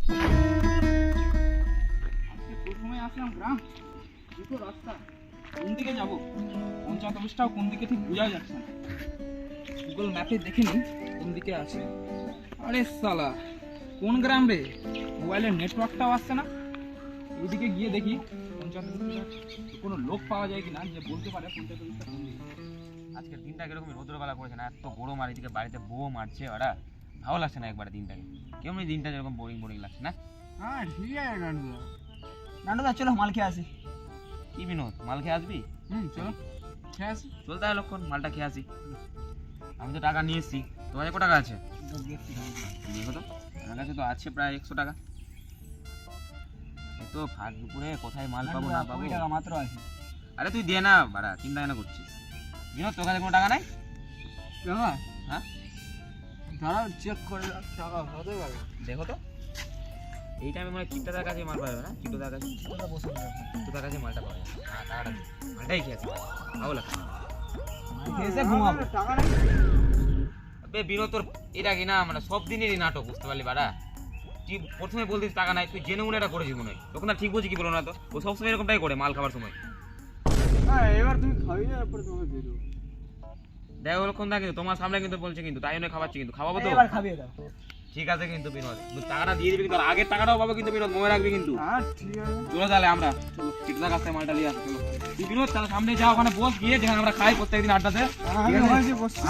আজকে প্রথমে আসলাম গ্রাম, দুটো রাস্তা, কোন দিকে যাব পঞ্চায়েত অফিসটাও কোন দিকে ঠিক বোঝা যাচ্ছে না। গুগল ম্যাপে দেখে নিই কোন দিকে আছে। আরে সালা, কোন গ্রাম রে? মোবাইলের নেটওয়ার্কটাও আসছে না। ওইদিকে গিয়ে দেখি পঞ্চায়েত অফিসটা কোনো লোক পাওয়া যায় কিনা যে বলতে পারে পঞ্চায়েত অফিসটা কোন দিকে। আজকের দিনটা কিরকম রৌদ্রবেলা করেছে না, এত গরম, আর এদিকে বাড়িতে বউ মারছে, ওরা ভালো লাগছে না একবারে দিনটাকে। কেমন দিনটা যেরকম বোরিং বোরিং লাগছে না? হ্যাঁ ঠিক আছে নান্টুদা। নান্টুদা চলো মাল খেয়ে আসি। কি বিনোদ, মাল খেয়ে আসবি? চলো খেয়ে আসি। চলতে হয় লক্ষণ, মালটা খেয়ে আসি। আমি তো টাকা নিয়ে এসছি, তোমার কাছে কত টাকা আছে? দেখো তো, আমার কাছে তো আছে প্রায় 100 টাকা। তো ফাঁক দুপুরে কোথায় মাল পাবো না পাবো। টাকা মাত্র আছে। আরে তুই দে না বাড়া, চিন্তা কেন করছিস? বিনোদ, তোর কাছে কোনো টাকা নাই? হ্যাঁ দাঁড়াও চেক করে টাকা হতে পারে। দেখো তো, এই টাইমে মানে চিত্তাদার কাছে মাল পাবে না? চিত্তদার কাছে, চিত্তদার কাছে মালটা পাওয়া যাবে। হ্যাঁ, টাকাটা দে। মালটাই খেয়েছি, ভালো লাগছে। খেয়েছে ঘুমাবো। টাকা নাই। বে বিনোদ, তোর এটা কি না মানে সব দিনেরই নাটক, বুঝতে পারলি বাড়া? তুই প্রথমে বলতিস টাকা নাই, তুই জেনে মনে এটা করেছিস মনে হয়। তখন আর ঠিক বলছি কি বলো না তো, ও সবসময় এরকমটাই করে মাল খাবার সময়। হ্যাঁ এবার তুমি খাবি না, তারপরে তোমাকে দিয়ে দেবো। দেখো লক্ষণ দা, কিন্তু তোমার সামনে কিন্তু বলছে, কিন্তু তাই জন্য খাওয়াচ্ছি, কিন্তু খাওয়াবো তো? এবার খাবি দাও। ঠিক আছে কিন্তু বিনোদ, তুই টাকাটা দিয়ে দিবি, কিন্তু আর আগের টাকাটাও পাবো কিন্তু বিনোদ, মনে রাখবি কিন্তু। হ্যাঁ ঠিক আছে। চলো তাহলে আমরা, চলো চিত্তদার কাছ থেকে মালটা নিয়ে আসো। চলো তুই বিনোদ তাহলে সামনে যাও, ওখানে বস গিয়ে, যেখানে আমরা খাই প্রত্যেকদিন আড্ডাতে।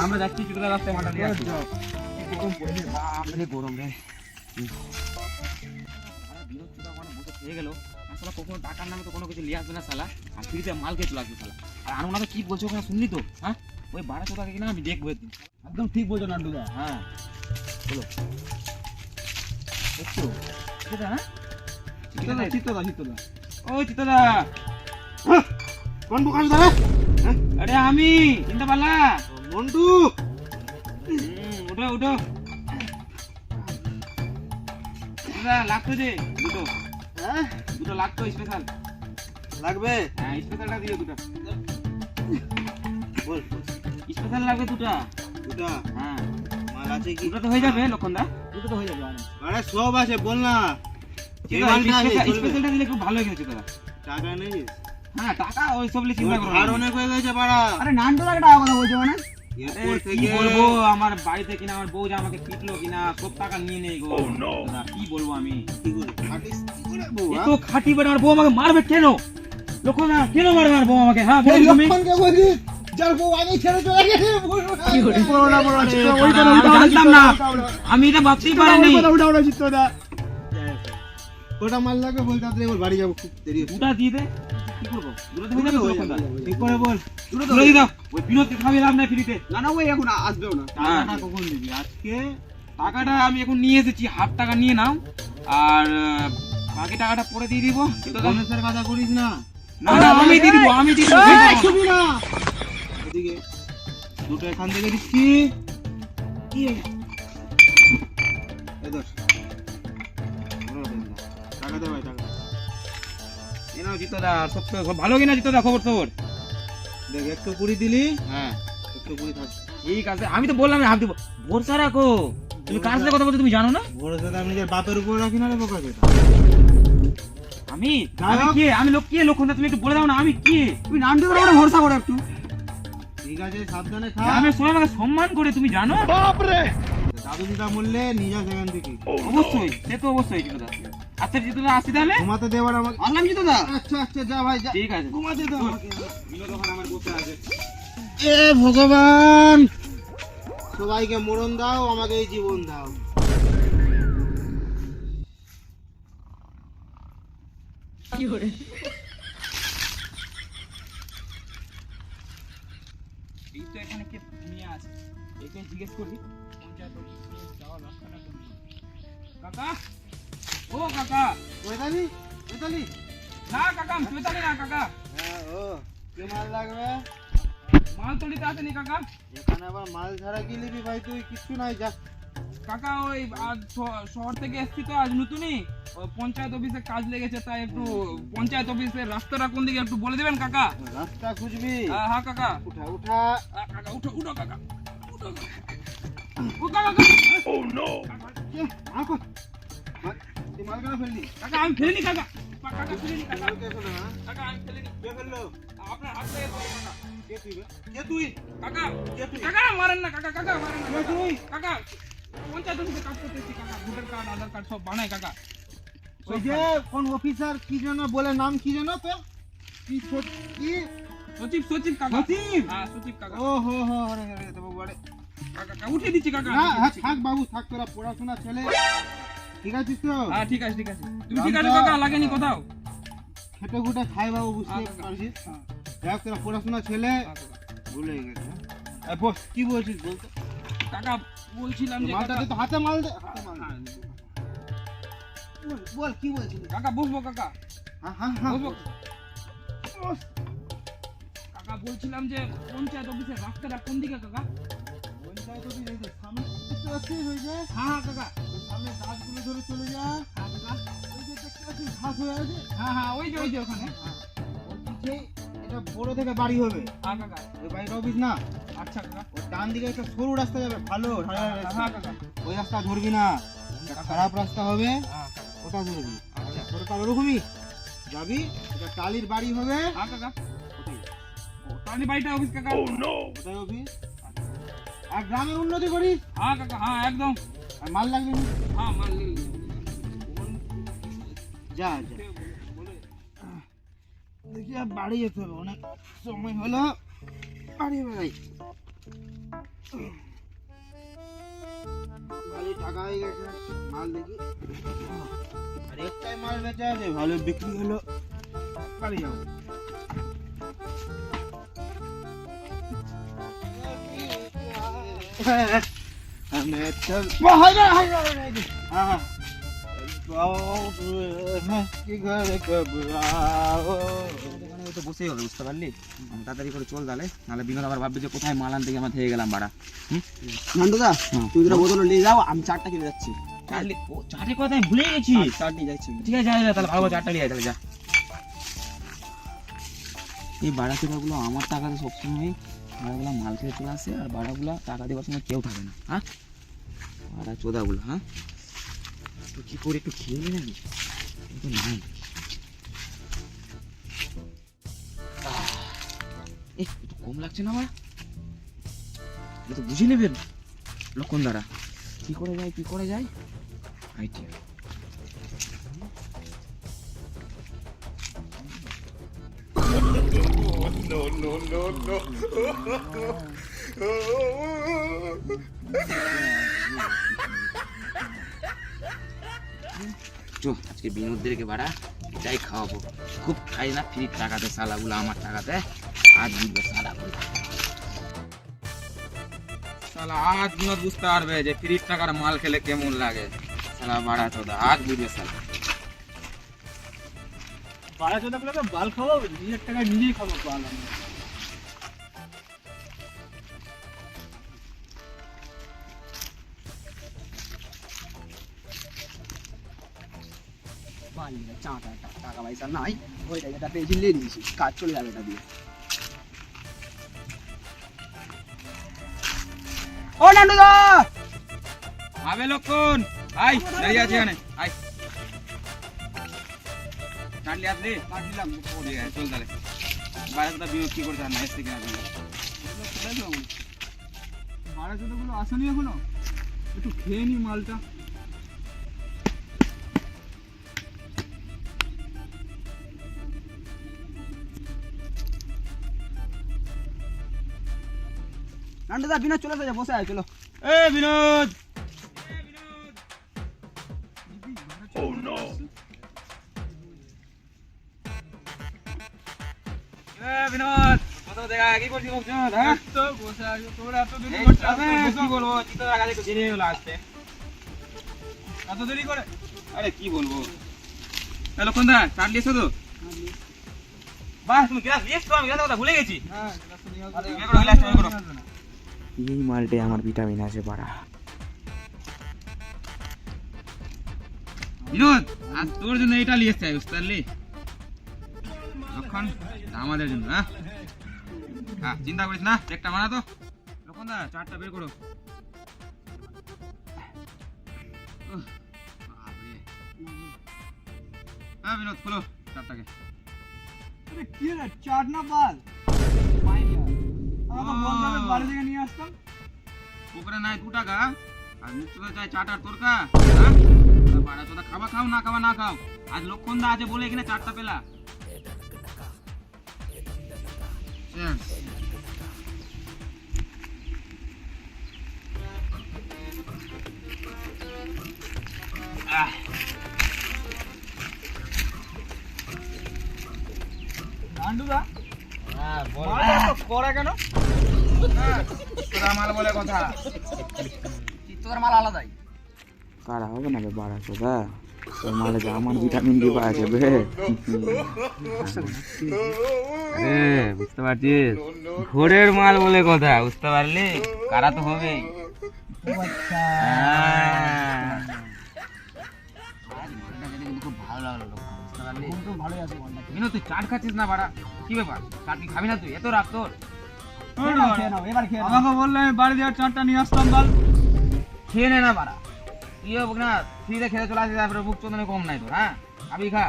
আমরা যাচ্ছি চিত্তদার কাছ থেকে মালটা নিয়ে আসি। গরম পড়েছে, বাপরে গরম রে। বিনোদ চুদা ওখানে বসে খেয়ে গেল, আসলে কখনো টাকার নামে তো কোনো কিছু নিয়ে আসবে না শালা, আর ফ্রিতে মাল খেয়ে চলে আসবে শালা। আর আনুনাকে কি বলছো ওখানে শুনলি তো? হ্যাঁ, ওই বাড়া চোদাকে কিনা আমি দেখবো একদিন। একদম ঠিক বলছো নান্টুদা। হ্যাঁ চলো দেখছো চিত্তদা? হ্যাঁ চিত্তদা চিত্তদা। ওই চিত্তদা, কোন প্রকাশ দাঁড়া? আরে আমি চিনতে পারলা? মন্টু। উঠো উঠো, চিত্তদা লাগতো যে দুটো, হ্যাঁ দুটো লাগতো স্পেশাল। লাগবে। হ্যাঁ স্পেশালটা দিও দুটো, বল। স্পেশাল লাগবে দুটো। দুটা হ্যাঁ মাল আছে কি? দুটো তো হয়ে যাবে লক্ষণদা, দুটো তো হয়ে যাবে। আরে সব আছে, বল না। স্পেশালটা দিলে খুব ভালো হয়ে গেছে তোরা। টাকা নেই? হ্যাঁ টাকা ওই সব নিয়ে চিন্তা করো না। আর অনেক হয়ে গেছে পাড়া। আরে নান্টুদা টাকা কথা বলছো মানে? এরপর কি থেকে বলবো, আমার বাড়িতে কিনা আমার বউ যে আমাকে পিটলো কিনা, সব টাকা নিয়ে নেই গো। দাদা, কি বলবো আমি? কি করে খাটিস কি করে বউ? এত খাটি বেটা, আমার বউ আমাকে মারবে কেন? লক্ষণদা কেন মারবে আমার বউ আমাকে? হ্যাঁ বলো তুমি। লক্ষণকে বলছি যার বউ আগে ছেড়ে চলে গেছে। কি করে? বলো না, বলো না, আরে ওই বাবা, কথা আমি জানতাম না, আমি এটা ভাবতেই পারিনি। উঠা চিত্তদা। ওটা মাল লাগবে, বল তাড়াতাড়ি বল, বাড়ি যাবো, খুব দেরি হচ্ছে। দুটা দিয়ে দে, কি করবো? দুটো দিয়ে দেবে তো লক্ষণদা? ঠিক করে বল। দুটো দিয়ে দাও, ওই বিনোদকে খাওয়াই লাভ নাই ফ্রিতে। না না, ওই এখন আসবেও না। হ্যাঁ। টাকাটা কখন দিবি? আজকে টাকাটা আমি এখন নিয়ে এসেছি, হাফ টাকা নিয়ে নাও, আর বাকি টাকাটা পরে দিয়ে দিব। গণেশের কথা করিস না। না না, আমি দিয়ে দিব, আমি দিয়ে দিব। ছবি না এদিকে, দুটো এখান থেকে দিচ্ছি। কি এই ধর। টাকা দে ভাই, টাকা এই নাও জিতদা, সব সব ভালো কিনা জিতদা, খবর খবর? দেখ, 120 দিলি, হ্যাঁ 120 থাকছে। ঠিক আছে, আমি তো বললাম হাফ দিব। ভরসা রাখো, তুমি কার সাথে কথা বলছো তুমি জানো না? ভরসা আমি নিজের বাপের উপর রাখি না রে বোকা যেটা। আমি আমি কে? আমি লোক কে? লক্ষণদা তুমি একটু বলে দাও না, আমি কে? তুমি নান্টুদার উপরে ভরসা করো একটু। ঠিক আছে, সাবধানে খা। আমি সবাই আমাকে সম্মান করে, তুমি জানো? দাদু দিদা বললে নিজা সেখান থেকে অবশ্যই, সে তো অবশ্যই জিতদা। আচ্ছা জিতদা, আসি তাহলে। ঘুমাতে দেবার আমাকে। আনলাম চিত্তদা। আচ্ছা আচ্ছা, যা ভাই যা। ঠিক আছে, ঘুমাতে দে আমাকে। বিনোদ ওখানে আমার বসে আছে। এ ভগবান, সবাইকে মরণ দাও, আমাকে এই জীবন দাও। কি করে? এই তো এখানে কে নিয়ে আছে, একে জিজ্ঞেস করি পঞ্চায়েত অফিসে যাওয়ার রাস্তাটা কোন দিকে। কাকা, ও কাকা। চৈতালি, চৈতালি। না কাকা, আমি চৈতালি না কাকা। হ্যাঁ ও, কি মাল লাগবে? মাল তো নিতে আসেনি কাকা। এখানে আবার মাল ছাড়া কি নিবি ভাই? তুই কিচ্ছু নাই, যা। কাকা ওই আজ শহর থেকে এসছি তো, আজ নতুনই পঞ্চায়েত অফিসে কাজ লেগেছে, তাই একটু পঞ্চায়েত অফিসের রাস্তাটা কোন দিকে একটু বলে দিবেন কাকা। রাস্তা খুঁজবি? হ্যাঁ কাকা। উঠা উঠা কাকা, উঠো উঠো কাকা, উঠো কাকা। ও কাকা, ও নো। তুই মাল কেন ফেললি? কাকা আমি ফেলিনি কাকা, কাকা ফেলিনি কাকা, কে ফেললো, হ্যাঁ? কাকা আমি ফেলিনি। কে ফেললো? আপনার হাত থেকে পড়ে কাকা। কে তুই বে? কে তুই? কাকা কে তুই? কাকা মারেন না কাকা, কাকা মারেন না কে কাকা। তুই? কাকা পঞ্চায়েত অফিসে কাজ করতে এসেছি কাকা, ভোটার কার্ড আধার কার্ড সব বানাই কাকা। ওই যে কোন অফিসার কি যেন বলে, নাম কি যেন তোর? কি কি? সচিব সচিব কাকা। সচিব? হ্যাঁ সচিব কাকা। ও হো হো, আরে আরে তো বাবু, আরে কাকা উঠে দিচ্ছি কাকা। না, হ্যাঁ থাক বাবু, থাক, তোরা পড়াশোনা ছেলে, ঠিক আছিস তো? হ্যাঁ ঠিক আছে ঠিক আছে। তুমি ঠিক আছে কাকা, লাগেনি কোথাও? খেটে খুটে খাই বাবু, বুঝতে হ্যাঁ, কাকা। পারছিস? হ্যাঁ, দেখ তোরা পড়াশোনা ছেলে, হ্যাঁ, কাকা। ভুলে গেছে। এই বস, কি বলছিস বলতো? কাকা বলছিলাম যে মালটা কাকা, দে তো, হাতে মাল দে, হাতে মাল দে। হ্যাঁ, বল, বল কি বলছিস? কাকা বসবো কাকা, হ্যাঁ হ্যাঁ হ্যাঁ, বসবো। কাকা বলছিলাম যে পঞ্চায়েত অফিসের রাস্তাটা কোন দিকে কাকা? পঞ্চায়েত অফিস এই যে সামনে দেখতে পাচ্ছিস, ওই যে হ্যাঁ হ্যাঁ কাকা। ওই সামনে গাছগুলো ধরে চলে যা। হ্যাঁ কাকা। ওই যে দেখতে পাচ্ছিস ঘাস হয়ে আছে, হ্যাঁ হ্যাঁ ওই যে ওখানে। ওর পিছেই এটা বড় থেকে বাড়ি হবে। হ্যাঁ কাকা। ওই বাড়ির অফিস না, আচ্ছা কাকা। ওর ডান দিকে একটা সরু রাস্তা যাবে, ভালো ঢালাই রাস্তা। হ্যাঁ কাকা। ওই রাস্তা ধরবি না, একটা খারাপ রাস্তা হবে, হ্যাঁ ওটা ধরবি। আচ্ছা। সরকার ওরকমই যাবি, এটা টালির বাড়ি হবে, হ্যাঁ কাকা। ওটাই ও তাহলে বাড়িটা অফিস কাকা। ওটাই অফিস। আর গ্রামের উন্নতি করিস, হ্যাঁ কাকা, হ্যাঁ একদম। আর মাল লাগবে না। হ্যাঁ মাল যা যা, দেখি আর বাড়ি যেতে হবে, অনেক সময় হলো, বাড়ি বেড়াই। ভালো টাকা হয়ে গেছে, মাল দেখি, আর একটাই মাল বেচা আছে, ভালো বিক্রি হলো, বাড়ি যাবো। আমি একটা হ্যাঁ দোকানে তো বসেই হবে, বুঝতে পারলি? আমি তাড়াতাড়ি করে চল তাহলে, নাহলে বিনোদ আবার ভাববে যে কোথায় মাল আনতে গিয়ে আমরা থেকে গেলাম বাড়া। নান্টুদা, তুই দুটো বোতল নিয়ে যাও, আমি চারটা কিনে যাচ্ছি। চাটে কথা আমি ভুলে গেছি। চার নিয়ে যাচ্ছি। ঠিক আছে, যা যা, তাহলে ভালো চারটা নিয়ে আয়, তাহলে যা। এই বাড়া চোদাগুলো আমার টাকাতে সবসময় বাড়াগুলো মাল খেয়ে চলে আসে, আর বাড়াগুলো টাকা দেওয়ার সময় কেউ থাকে না। হ্যাঁ বাড়া চোদাগুলো, হ্যাঁ তো কি করে একটু খেয়ে নি নাকি? তো নাই, একটু কম লাগছে না আমার, এটা তো বুঝে নেবেন লক্ষণ দ্বারা। কি করে যায়, কি করে যায় আইডিয়া। চো আজকে বিনোদদেরকে বাড়া এটাই খাওয়াবো। খুব খাই না ফ্রির টাকাতে, সালাগুলো আমার টাকাতে। আজ বুঝবে সালাগুলো, সালা আজ বিনোদ বুঝতে পারবে যে ফ্রির টাকার মাল খেলে কেমন লাগে। সালা বাড়া চোদা আজ বুঝবে সালা। বাড়া চোদা গুলো বাল খাবো, নিজের টাকায় নিজেই খাবো বাল আমি। টাকা পয়সা নাই, ওই টাকাটা পেয়েছি, নিয়ে নিয়েছি, কাজ চলে যাবে এটা দিয়ে। ও নান্টুদা, আবে লক্ষণ, আই দাঁড়িয়ে আছে এখানে, আই কাটলি আসলে কাটলাম। ঠিক আছে চল তাহলে, বাইরে তো বিনোদ কি করছে না এসছে কিনা বিনোদ। বাড়া চোদাগুলো আসেনি এখনো, একটু খেয়ে নি মালটা। নান্টুদা বিনা চলে যা, বসে আয়, চলো। এ বিনোদ, বিনোদ কোথাও দেখা কি করছিস বলছো? হ্যাঁ তো বসে আছো, তোমরা এত দেরি করছো। কি বলবো, চিন্তা লাগা একটু দেরি হয়ে গেলো আসতে, এত দেরি করে। আরে কি বলবো, লক্ষণ দা চাট লিয়েছো তো? বাহ তুমি গ্লাস লিয়েছো, আমি গ্লাসের কথা ভুলে গেছি। বের করো গ্লাসটা, বের করো। এই মালটায় আমার ভিটামিন আছে বাড়া। বিনোদ আজ তোর জন্য এটা নিয়ে এসেছি, বুঝতে পারলি? লক্ষণ আমাদের জন্য। হ্যাঁ হ্যাঁ চিন্তা করিস না, একটা বানা তো। লক্ষণ দা চারটা বের করো। উহ, বাপরে। হ্যাঁ বিনোদ খোলো চারটাকে। আরে কি রে চাট না বাল আমার তো বলতাম বাড়ি থেকে নিয়ে আসতাম। পুকুরে নাই 2 টাকা আর মুখ চোদা চাই চাট আর তোরকা। বাড়া চোদা খাবা খাও না খাবা না খাও, আজ লক্ষণ দা আছে বলে এখানে চারটা পেলা। নান্ডুদা হ্যাঁ বল। মাল এত কড়া কেন? তোরা মাল বলে কথা, তোর মাল আলাদাই কারা হবে না বে বাড়া চোদা, তোর মালে যে আমার ভিটামিন ডি পাওয়া যাবে। বুঝতে পারছিস, ঘোরের মাল বলে কথা, বুঝতে পারলি? কারা তো হবেই। আচ্ছা খুব ভালো লাগলো বুঝতে পারলি। তো ভালোই আছে বলটা। বিনোদ তুই চাট খাচ্ছিস না বাড়া, কি ব্যাপার? চাট কি খাবি না তুই? এত রাত তোর, আমাকে বললে আমি বাড়ি দিয়ে চারটা নিয়ে আসতাম বাল। খেয়ে নে না বাড়া, কি হবে না ফ্রিতে খেতে চলে আসিস, তারপরে বুক চোদনে কম নাই তোর। হ্যাঁ খাবি খা,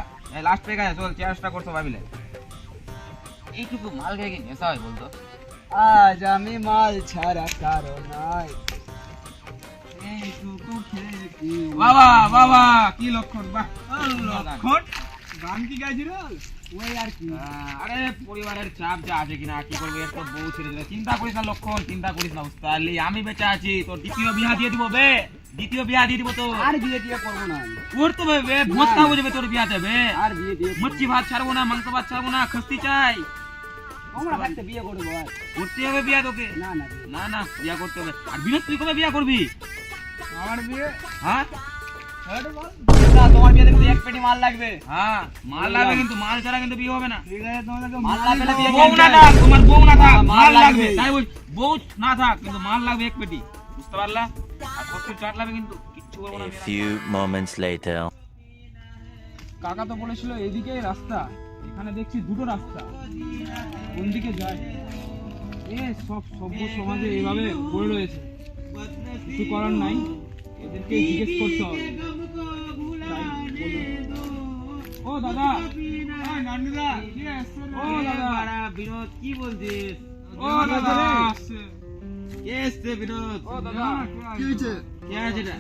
লাস্ট পেয়ে গেছে, চল চেয়ারটা করতে ভাবিলে। এইটুকু মাল খেয়ে কি নেশা হয় বলতো? আজ আমি মাল ছাড়া কারো নাই, এইটুকু খেয়ে কি বাবা বাবা কি লক্ষণ, বাহ লক্ষণ গান কি গাইছি রে ওই আর কি। আরে পরিবারের চাপ যা আছে কিনা, কি করবো, একটা বউ ছেড়ে দিলে। চিন্তা করিস না লক্ষণ, চিন্তা করিস না, বুঝতে পারলি? আমি বেঁচে আছি, তোর দ্বিতীয় বিয়া দিয়ে দিব বে, দ্বিতীয় বিয়া দিয়ে দিব তোর। আর বিয়ে দিয়ে করবো না আমি, করতে হবে বে, ভোজটা হয়ে যাবে তোর বিয়াতে বে। আর বিয়ে দিয়ে মচ্ছি ভাত ছাড়বো না, মাংস ভাত ছাড়বো না, খস্তি চাই। আমরা থাকতে বিয়ে করবো আর করতে হবে বিয়া তোকে, না না না না বিয়া করতে হবে। আর বিনোদ তুই কবে বিয়া করবি? আমার বিয়ে হ্যাঁ না, তোমার বিয়ে দেখতে এক পেটি মাল লাগবে। হ্যাঁ মাল লাগবে, কিন্তু মাল ছাড়া কিন্তু বিয়ে হবে না। ঠিক আছে তোমাদেরকে মাল না পেলে বিয়ে বউ না থাক, তোমার বউ না থাক, মাল মাল লাগবে। লাগবে। তাই বল, বউ না থাক কিন্তু মাল লাগবে এক পেটি, বুঝতে পারলা? আর কষ্ট চাট লাগবে, কিন্তু কিচ্ছু করবো না। A few moments later. কাকা তো বলেছিল এদিকেই রাস্তা, এখানে দেখছি দুটো রাস্তা, কোন দিকে যায়? সব সভ্য সমাজে এইভাবে পড়ে রয়েছে, কিছু করার নাই, এদেরকে জিজ্ঞেস করতে হবে। তাই বলুন। ও দাদা, নান্ডুদা, ও দাদা, বিনোদ কি বলছিস? ও দাদা, কে এসছে বিনোদ? ও দাদা, কি হয়েছে? কে আছে এটা?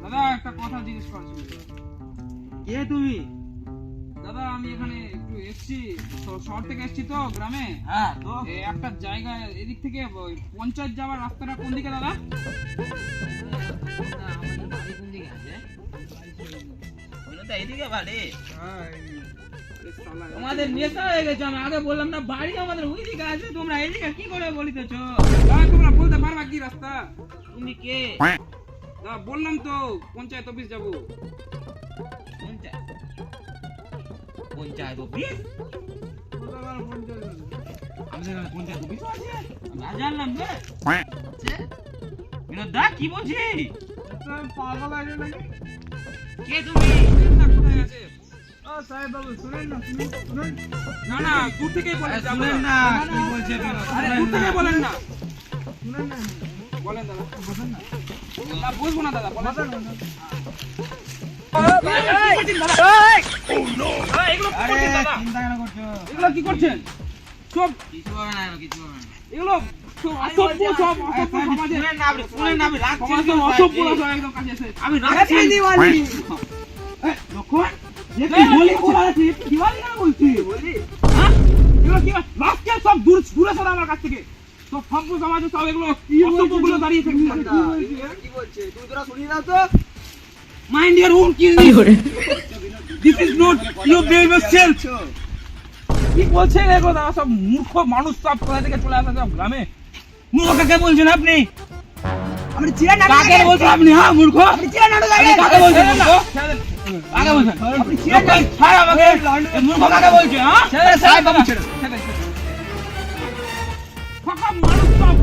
দাদা একটা কথা জিজ্ঞেস করা ছিল। কে তুমি? দাদা আমি এখানে একটু এসছি, শহর থেকে এসছি তো গ্রামে। হ্যাঁ তো এই একটা জায়গা, এদিক থেকে ওই পঞ্চায়েত যাওয়ার রাস্তাটা কোন দিকে দাদা? আমাদের বাড়ি কোন দিকে আছে? বিনোদ এইদিকে বাড়ি। তোমাদের নেশা হয়ে গেছে, আমি আগে বললাম না বাড়ি আমাদের ওই দিকে আছে, তোমরা এইদিকে কি করে বলিতেছো? তোমরা বলতে পারবা কি রাস্তা? তুমি কে? দাদা বললাম তো পঞ্চায়েত অফিস যাবো। পঞ্চায়েত অফিস? আমাদের এখানে পঞ্চায়েত অফিস আছে? আমি জানলাম রে। বিনোদ দা কি বলছি? পাগল আছে নাকি? কে তুমি? কোথায় আছে? ও সাহেব বাবু শুনেন না, শুনেন না না, দূর থেকেই বলেন। শুনেন না কি বলছে বিনোদ, আরে শুনেন দূর থেকে না। বলেন না, শুনেন না, বলেন দাদা, বসেন না। না বুঝবো না দাদা, বলেন। এগুলো কি করছেন? সব কিছু হবে না, কিছু হবে না। এগুলো সব অসভ্য, সব অসভ্য সমাজে। শুনেন না আপনি, শুনেন না, আমি রাখছি সমাজে না, অসভ্য সব একদম কাছে এসে। আমি রাখছি। লক্ষণ, এ কি বলি বলা আছে? দিওয়ালি কেন বলছি? হ্যাঁ? এগুলো কি রাস্তা সব দূরে সরা আমার কাছ থেকে। সব সভ্য সমাজে সব এগুলো অসভ্যগুলো দাঁড়িয়ে থাকছে। কি বলছে? তুমি তোরা শুনিয়ে দাও তো। মাইন্ড ইওর ওন কি? This is not your behavior self. কি বলছেন এগুলো দাদা? সব মূর্খ মানুষ, সব কোথা থেকে চলে আসে সব গ্রামে। মূর্খ কাকে বলছেন আপনি? আপনি চিনেন না? কাকে বলছেন আপনি? হ্যাঁ মূর্খ? আপনি চিনেন না? কাকে বলছেন মূর্খ? কাকে বলছেন? আপনি চিনেন না? ছাড় আমাকে। এই মূর্খ কাকে বলছে? হ্যাঁ? সাহেব বাবু ছেড়ে। ফাঁকা মানুষ সব।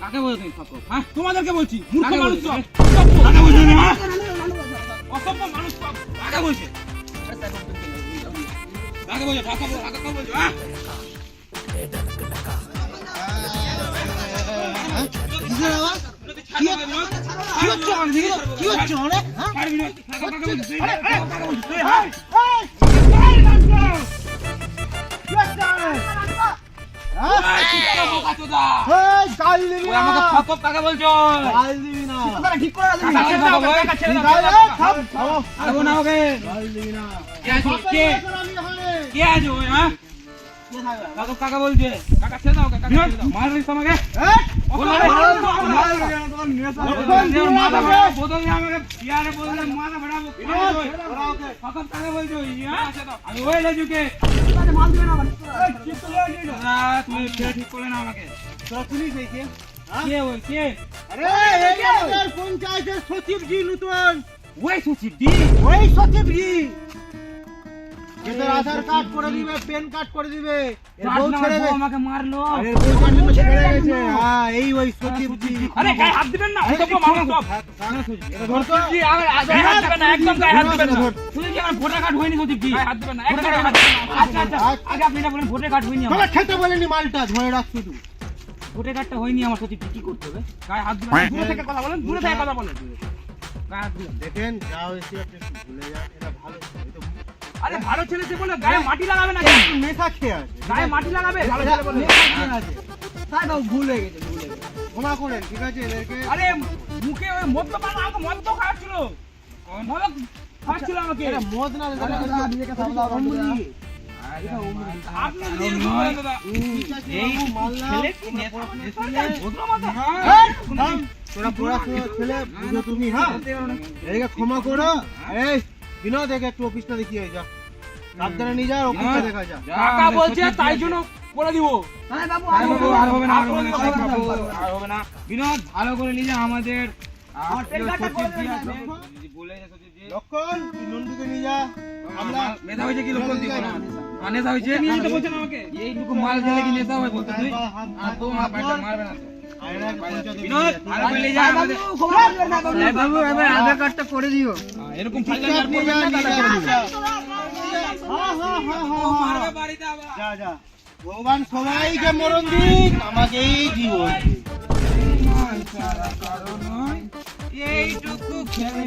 কাকে বলছেন ফাঁকো? হ্যাঁ, তোমাদেরকে বলছি, মূর্খ কাকে মানুষ বলছেন? সব। কাকে বলছেন? হ্যাঁ? অসভ্য মানুষ সব। কাকে বলছে? কাকে বলছে? কাকে বলছে? হ্যাঁ? কি হচ্ছে? মারবি না কাকা কাকা বলছিস তুই? কাকা বলছিস তুই? এই, তুই কাকা বোকা চোদা। ওই আমাকে ফাতক কাকা বলছো। কাকা ছেড়ে দাও, ওই। কাকা ছেড়ে দাও। আরো না ওকে। কে আছে? কে আছে ওই, হ্যাঁ? ফাতক কাকা বলছে। কাকা ছেড়ে দাও ওকে, কাকা ছেড়ে দাও। মারলিস আমাকে? বলো রে। মাথা ফাটাবো, বোতল নিয়ে আমাকে ইয়ারে বললে মাথা ফাটাবো। ফাতক কাকা বলছো, হ্যাঁ? আমি ওই লেজুকে। তুমি ছেলে ঠিক করলে না আমাকে। কে ওই, কে? পঞ্চায়েতের সচিবজি নতুন ওই সচিব দি। ওই সচিবজি আধার কার্ড করে দিবে, প্যান কার্ড করে দিবে, এর বউ ছেড়ে বউ আমাকে মারলো। আরে বউ জানলে ছেড়ে গেছে। হ্যাঁ, এই ওই সচিবজি। আরে গায়ে হাত দিবেন না, ও তো মারো সব। এটা ধর তো। জি, আগে গায়ে হাত দিবেন না, একদম গায়ে হাত দিবেন না। শুধু কি আমার ভোটার কার্ড হয়নি সচিব জি? গায়ে হাত দিবেন না, একদম গায়ে হাত দিবেন না। আচ্ছা আচ্ছা, আগে আপনি এটা বলেন ভোটার কার্ড হয়নি আমার। তোরা খেতে বলেনি মালটা ধরে রাখ শুধু। ভোটার কার্ডটা হয়নি আমার সচিব জি, কি করতে হবে? গায়ে হাত দিবেন না, দূরে থেকে কথা বলেন, দূরে থেকে কথা বলেন। গায়ে হাত দিবেন। দেখেন যা হয়েছে আপনি একটু ভুলে যান, এটা ভালো ছেলে। এটা আরে ভালো ছেলে সে বলে গায়ে মাটি লাগাবে না। একটু নেশা খেয়ে আছে। গায়ে মাটি লাগাবে ভালো ছেলে বলে। নেশা খেয়ে আছে। তাই তো ভুল হয়ে গেছে, ভুল হয়ে গেছে। ক্ষমা করেন, ঠিক আছে এদেরকে। আরে মুখে ওই মদ তো পানা, আমাকে মদ তো খাওয়াচ্ছিল। মদ খাওয়াচ্ছিল আমাকে। এটা মদ না, এটা নিজেকে সামলাও। আপনি যদি এরকম করেন দাদা। এই ছেলে কি হ্যাঁ। তোরা পড়াশোনার ছেলে, বুঝো তুমি। হ্যাঁ, এদিকে ক্ষমা করো। এই বিনোদ, দেখে একটু অফিসটা দেখিয়ে যা, সাবধানে নিয়ে যা, অফিসটা দেখা যা। কাকা বলছে তাই জন্য করে দিব। আরে বাবু, আর হবে না, আর হবে না, আর হবে না। বিনোদ ভালো করে নিয়ে যা আমাদের সচিবজি আছে। বলে যে সচিবজি লক্ষণ তুই নন্দুকে নিয়ে যা। আমরা নেতা হয়েছে কি লোক দিব না। আর নেতা হয়েছে নিয়ে যেতে বলছেন আমাকে। এইটুকু মাল দিলে কি নেতা হয় বলতে তুই? আর তো আমার বাইটা মারবে না তো। বিনোদ ভালো করে নিয়ে যা আমাদের। বাবু, এবার আধার কার্ডটা করে দিও। এরকম ফাইল আর করবেন না দাদা করে দিবেন। মারবে বাড়িতে আবার। যা যা, ভগবান সবাইকে মরণ দিক, আমাকেই জীবন দিক। এইটুকু খেলে